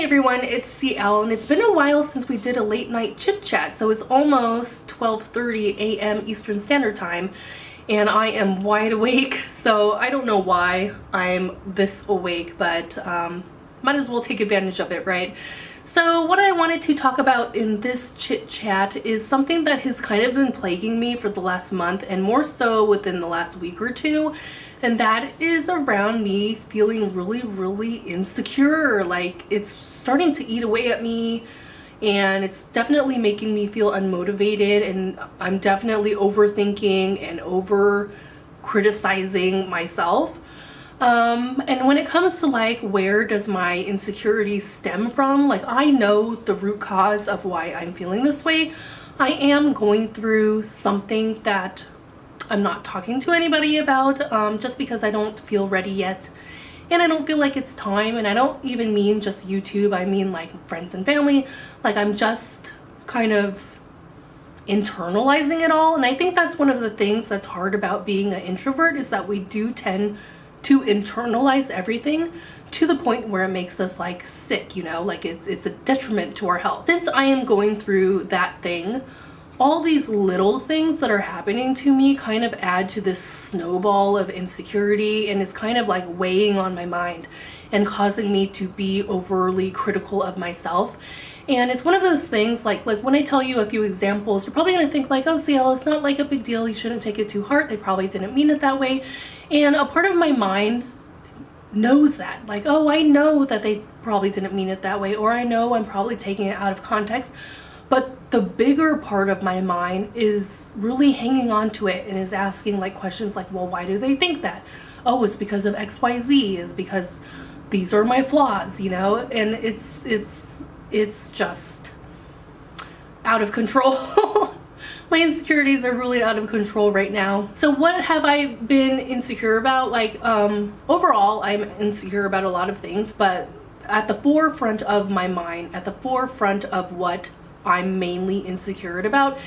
Hey everyone, it's CL, and it's been a while since we did a late night chit chat. So it's almost 12:30 a.m. Eastern Standard Time, and I am wide awake. So I don't know why I'm this awake, but might as well take advantage of it, right? So what I wanted to talk about in this chit chat is something that has kind of been plaguing me for the last month, and more so within the last week or two. And that is around me feeling really insecure. Like, it's starting to eat away at me, and it's definitely making me feel unmotivated, and I'm definitely overthinking and over criticizing myself. And when it comes to like, where does my insecurity stem from? Like, I know the root cause of why I'm feeling this way. I am going through something that I'm not talking to anybody about, just because I don't feel ready yet, and I don't feel like it's time. And I don't even mean just YouTube, I mean like friends and family. Like, I'm just kind of internalizing it all. And I think that's one of the things that's hard about being an introvert, is that we do tend to internalize everything to the point where it makes us like sick, you know, like it's a detriment to our health. Since I am going through that thing, all these little things that are happening to me kind of add to this snowball of insecurity, and it's kind of like weighing on my mind and causing me to be overly critical of myself. And it's one of those things, like when I tell you a few examples, you're probably gonna think like, oh CL, it's not like a big deal, you shouldn't take it to heart, they probably didn't mean it that way. And a part of my mind knows that, like, oh, I know that they probably didn't mean it that way, or I know I'm probably taking it out of context. But the bigger part of my mind is really hanging on to it and is asking like questions like, well, why do they think that? Oh, it's because of XYZ, is because these are my flaws, you know? And it's just out of control. My insecurities are really out of control right now. So what have I been insecure about? Like, overall, I'm insecure about a lot of things, but at the forefront of my mind, at the forefront of what I'm mainly insecure about,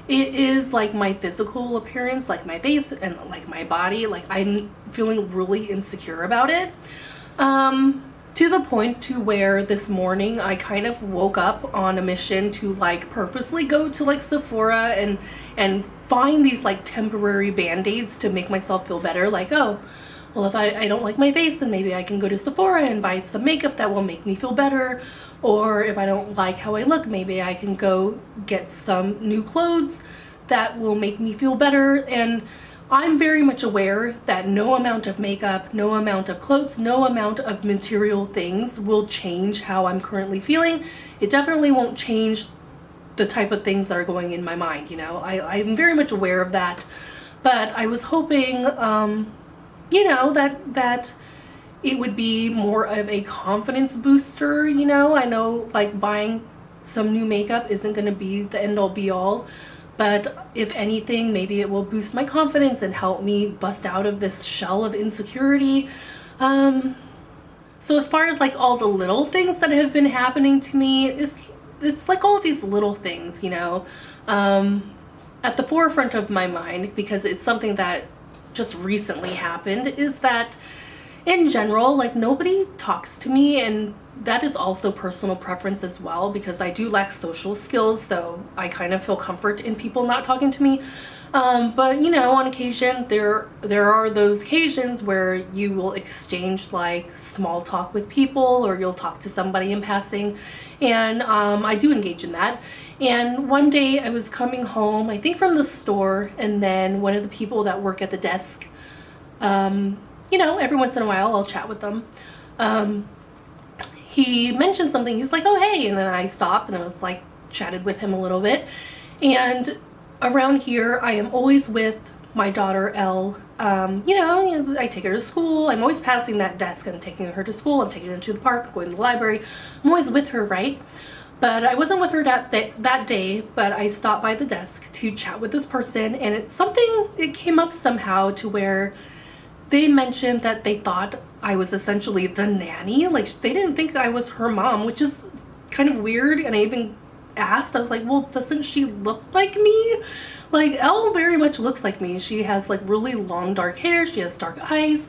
it is like my physical appearance, like my face and like my body. Like, I'm feeling really insecure about it, to the point to where this morning I kind of woke up on a mission to like purposely go to like Sephora and find these like temporary band-aids to make myself feel better. Like, oh, well, if I don't like my face, then maybe I can go to Sephora and buy some makeup that will make me feel better. Or if I don't like how I look, maybe I can go get some new clothes that will make me feel better. And I'm very much aware that no amount of makeup, no amount of clothes, no amount of material things will change how I'm currently feeling. It definitely won't change the type of things that are going in my mind, you know. I'm very much aware of that. But I was hoping, you know, that it would be more of a confidence booster, you know. I know like buying some new makeup isn't going to be the end all be all, but if anything, maybe it will boost my confidence and help me bust out of this shell of insecurity. So as far as like all the little things that have been happening to me, it's like all these little things, you know, at the forefront of my mind, because it's something that just recently happened, is that in general, like, nobody talks to me, and that is also personal preference as well, because I do lack social skills, so I kind of feel comfort in people not talking to me. But you know, on occasion there are those occasions where you will exchange like small talk with people, or you'll talk to somebody in passing, and I do engage in that. And one day I was coming home, I think from the store, and then one of the people that work at the desk, you know, every once in a while I'll chat with them. He mentioned something, he's like, oh hey, and then I stopped and I was like, chatted with him a little bit. And around here I am always with my daughter Elle. You know, I take her to school, I'm always passing that desk, I'm taking her to school, I'm taking her to the park, going to the library, I'm always with her, right? But I wasn't with her that day, but I stopped by the desk to chat with this person, and it came up somehow to where they mentioned that they thought I was essentially the nanny. Like, they didn't think I was her mom, which is kind of weird. And I even asked, I was like, well, doesn't she look like me? Like, Elle very much looks like me. She has like really long dark hair, she has dark eyes,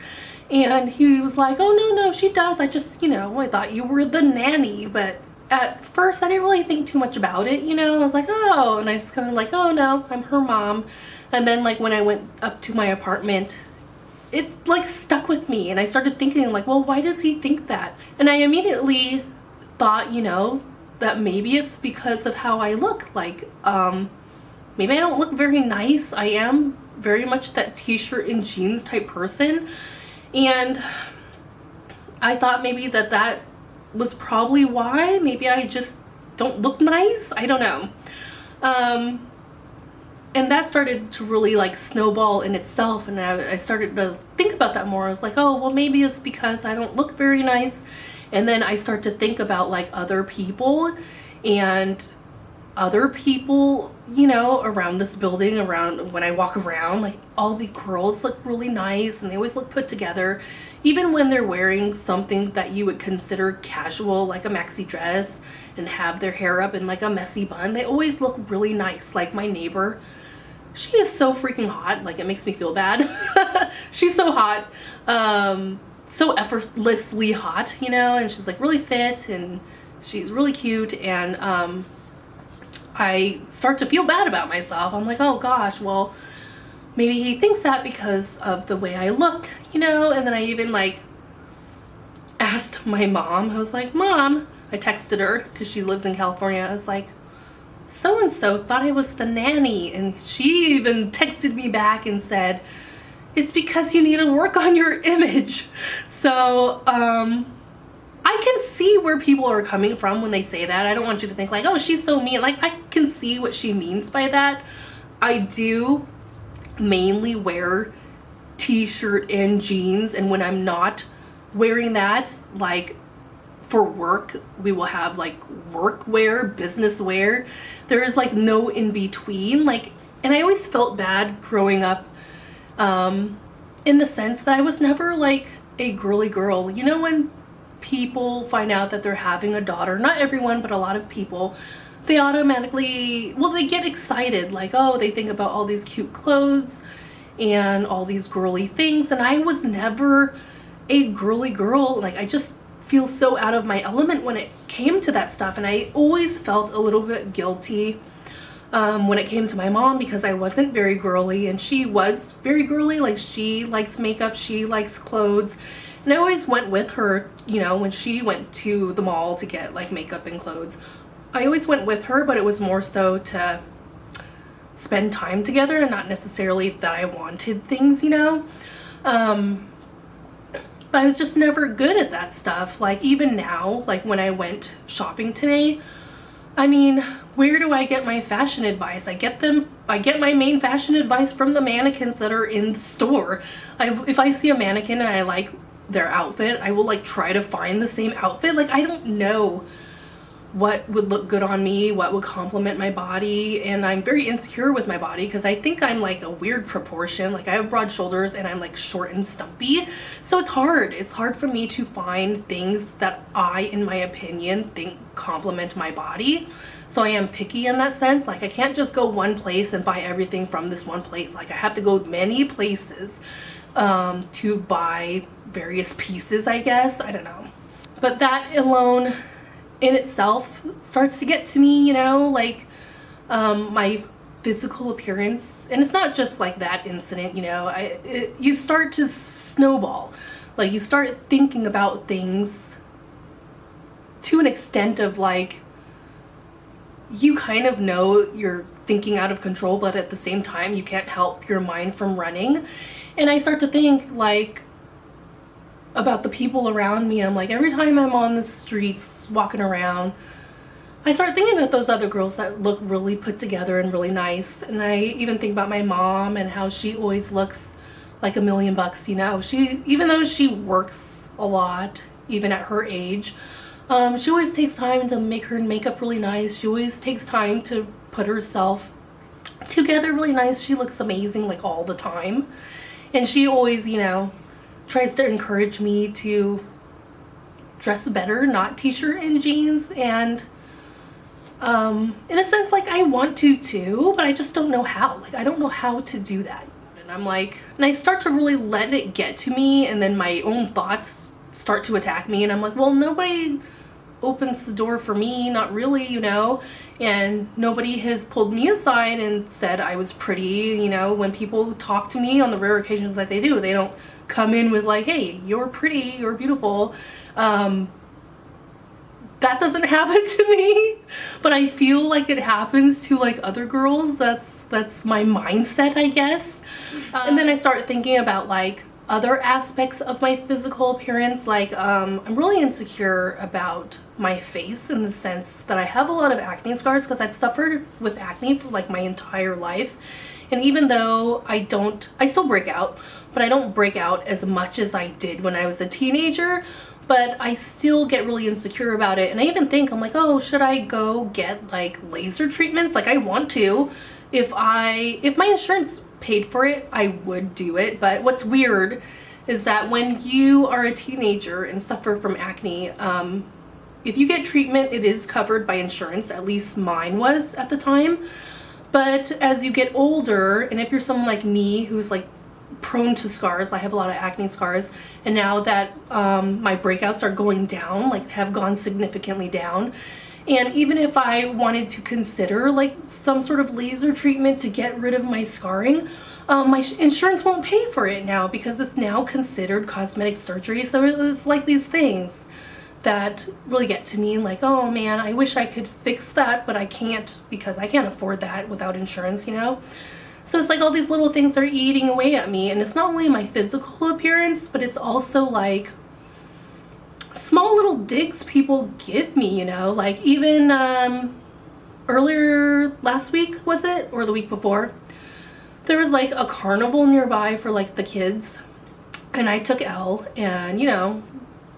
And he was like, oh, no, she does. I just, I thought you were the nanny. But at first I didn't really think too much about it, I was like, oh, and I just kind of like, oh no, I'm her mom. And then like when I went up to my apartment, it like stuck with me, and I started thinking like, well, why does he think that? And I immediately thought, that maybe it's because of how I look. Like, maybe I don't look very nice. I am very much that t-shirt and jeans type person. And I thought maybe that was probably why. Maybe I just don't look nice. I don't know. And that started to really like snowball in itself, and I started to think about that more. I was like, oh, well, maybe it's because I don't look very nice. And then I start to think about like other people, and other people, around this building, around when I walk around, like all the girls look really nice and they always look put together, even when they're wearing something that you would consider casual, like a maxi dress, and have their hair up in like a messy bun. They always look really nice. Like my neighbor, she is so freaking hot, like it makes me feel bad. She's so hot, so effortlessly hot, and she's like really fit and she's really cute. And I start to feel bad about myself. I'm like, oh gosh, well, maybe he thinks that because of the way I look, and then I even like asked my mom. I was like, Mom, I texted her because she lives in California. I was like, so-and-so thought I was the nanny, and she even texted me back and said, it's because you need to work on your image. So I can see where people are coming from when they say that. I don't want you to think like, oh, she's so mean. Like, I can see what she means by that. I do mainly wear t-shirt and jeans, and when I'm not wearing that, like for work, we will have like work wear, business wear. There is like no in between. Like, and I always felt bad growing up, in the sense that I was never like a girly girl. When people find out that they're having a daughter, not everyone, but a lot of people, they automatically, well, they get excited. Like, oh, they think about all these cute clothes and all these girly things. And I was never a girly girl. Like, I just feel so out of my element when it came to that stuff. And I always felt a little bit guilty when it came to my mom, because I wasn't very girly and she was very girly. Like, she likes makeup, she likes clothes, and I always went with her, when she went to the mall to get like makeup and clothes. I always went with her, but it was more so to spend time together and not necessarily that I wanted things, but I was just never good at that stuff. Like, even now, like when I went shopping today, I mean, where do I get my fashion advice? I get my main fashion advice from the mannequins that are in the store. If I see a mannequin and I like their outfit, I will like try to find the same outfit. Like, I don't know what would look good on me, what would complement my body, and I'm very insecure with my body because I think I'm like a weird proportion. Like, I have broad shoulders and I'm like short and stumpy, so it's hard for me to find things that I, in my opinion, think complement my body. So I am picky in that sense. Like, I can't just go one place and buy everything from this one place. Like, I have to go many places to buy various pieces, I guess. I don't know, but that alone in itself starts to get to me, like my physical appearance. And it's not just like that incident, you start to snowball. Like, you start thinking about things to an extent of like, you kind of know you're thinking out of control, but at the same time you can't help your mind from running. And I start to think like about the people around me. I'm like, every time I'm on the streets walking around, I start thinking about those other girls that look really put together and really nice. And I even think about my mom and how she always looks like $1,000,000, she, even though she works a lot, even at her age, she always takes time to make her makeup really nice. She always takes time to put herself together really nice. She looks amazing like all the time. And she always, tries to encourage me to dress better, not t-shirt and jeans. And in a sense, like, I want to too, but I just don't know how. Like, I don't know how to do that. And I'm like, and I start to really let it get to me, and then my own thoughts start to attack me, and I'm like, well, nobody opens the door for me, not really, you know, and nobody has pulled me aside and said I was pretty, you know. When people talk to me, on the rare occasions that they do, they don't come in with like, hey, you're pretty, you're beautiful. That doesn't happen to me, but I feel like it happens to like other girls. That's my mindset, I guess. And then I start thinking about like other aspects of my physical appearance. Like I'm really insecure about my face, in the sense that I have a lot of acne scars, because I've suffered with acne for like my entire life. And even though I still break out, but I don't break out as much as I did when I was a teenager. But I still get really insecure about it. And I even think, I'm like, oh, should I go get like laser treatments? Like, I want to. If my insurance paid for it, I would do it. But what's weird is that when you are a teenager and suffer from acne, if you get treatment, it is covered by insurance. At least mine was at the time. But as you get older, and if you're someone like me who's like prone to scars, I have a lot of acne scars, and now that my breakouts are going down, like have gone significantly down, and even if I wanted to consider like some sort of laser treatment to get rid of my scarring, my insurance won't pay for it now, because it's now considered cosmetic surgery. So it's like these things that really get to me, like, oh man, I wish I could fix that, but I can't, because I can't afford that without insurance, you know. So it's like all these little things are eating away at me, and it's not only my physical appearance, but it's also like small little digs people give me, you know. Like even earlier last week, was it, or the week before, there was like a carnival nearby for like the kids, and I took Elle, and you know,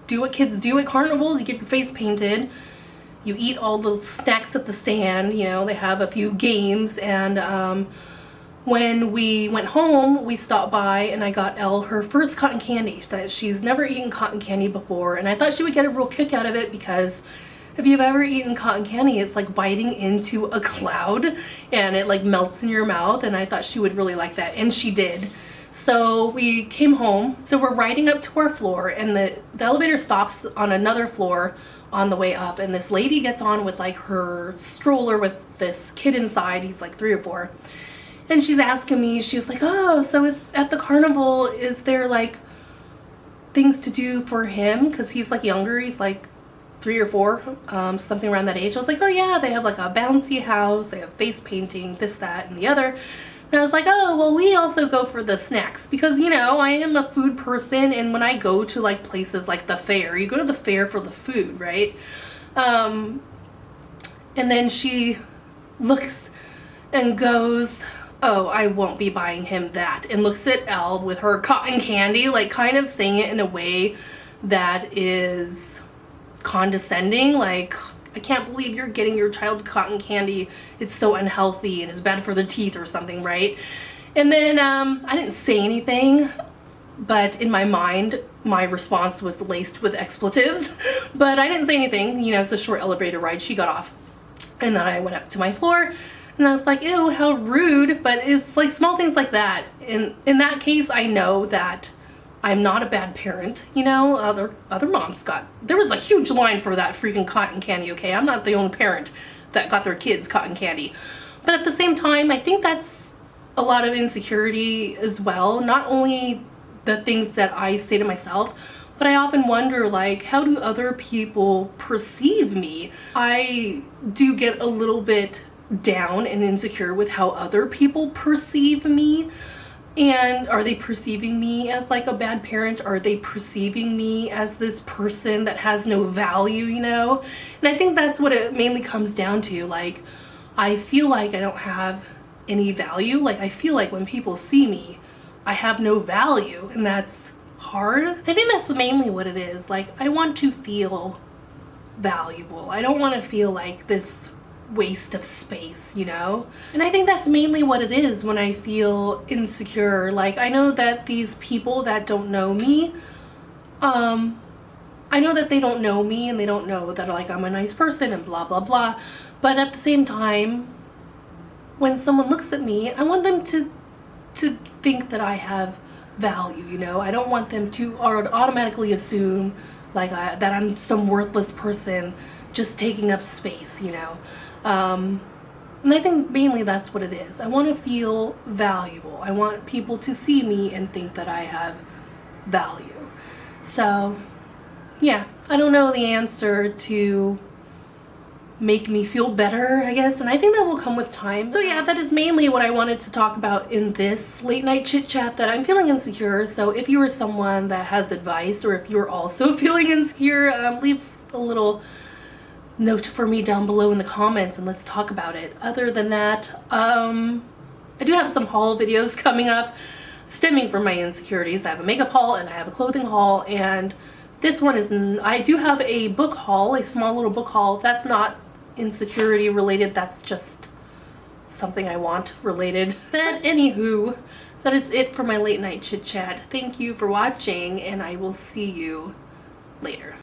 do what kids do at carnivals. You get your face painted, you eat all the snacks at the stand, you know, they have a few games, and when we went home, we stopped by and I got Elle her first cotton candy. That she's never eaten cotton candy before, and I thought she would get a real kick out of it, because if you've ever eaten cotton candy, it's like biting into a cloud and it like melts in your mouth, and I thought she would really like that, and she did. So we came home, so we're riding up to our floor, and the elevator stops on another floor on the way up, and this lady gets on with like her stroller with this kid inside. He's like 3 or 4. And she's asking me, she's like, oh, so is at the carnival, is there like things to do for him? Because he's like younger, he's like 3 or 4, something around that age. I was like, oh yeah, they have like a bouncy house, they have face painting, this, that, and the other. And I was like, oh, well, we also go for the snacks, because, you know, I am a food person, and when I go to like places like the fair, you go to the fair for the food, right? And then she looks and goes, oh, I won't be buying him that, and looks at Elle with her cotton candy, like kind of saying it in a way that is condescending, like, I can't believe you're getting your child cotton candy, it's so unhealthy and it's bad for the teeth or something, right? And then I didn't say anything, but in my mind my response was laced with expletives. But I didn't say anything, you know, it's a short elevator ride. She got off, and then I went up to my floor, and I was like, ew, how rude. But it's like small things like that. In that case, I know that I'm not a bad parent, you know. Other moms there was a huge line for that freaking cotton candy, okay? I'm not the only parent that got their kids cotton candy. But at the same time, I think that's a lot of insecurity as well. Not only the things that I say to myself, but I often wonder, like, how do other people perceive me? I do get a little bit down and insecure with how other people perceive me. And are they perceiving me as like a bad parent? Are they perceiving me as this person that has no value, you know? And I think that's what it mainly comes down to. Like, I feel like I don't have any value. Like, I feel like when people see me, I have no value, and that's hard. I think that's mainly what it is. Like, I want to feel valuable. I don't want to feel like this waste of space, you know? And I think that's mainly what it is when I feel insecure. Like, I know that these people that don't know me, I know that they don't know me, and they don't know that, like, I'm a nice person and blah blah blah, but at the same time, when someone looks at me, I want them to to think that I have value, you know. I don't want them to automatically assume like that I'm some worthless person just taking up space, you know. And I think mainly that's what it is. I want to feel valuable. I want people to see me and think that I have value. So yeah, I don't know the answer to make me feel better, I guess, and I think that will come with time. So yeah, that is mainly what I wanted to talk about in this late night chit chat, that I'm feeling insecure. So if you are someone that has advice, or if you're also feeling insecure, leave a little note for me down below in the comments and let's talk about it. Other than that, I do have some haul videos coming up stemming from my insecurities. I have a makeup haul and I have a clothing haul, and this one is, I do have a book haul, a small little book haul. That's not insecurity related, that's just something I want related. But anywho, that is it for my late night chit chat. Thank you for watching, and I will see you later.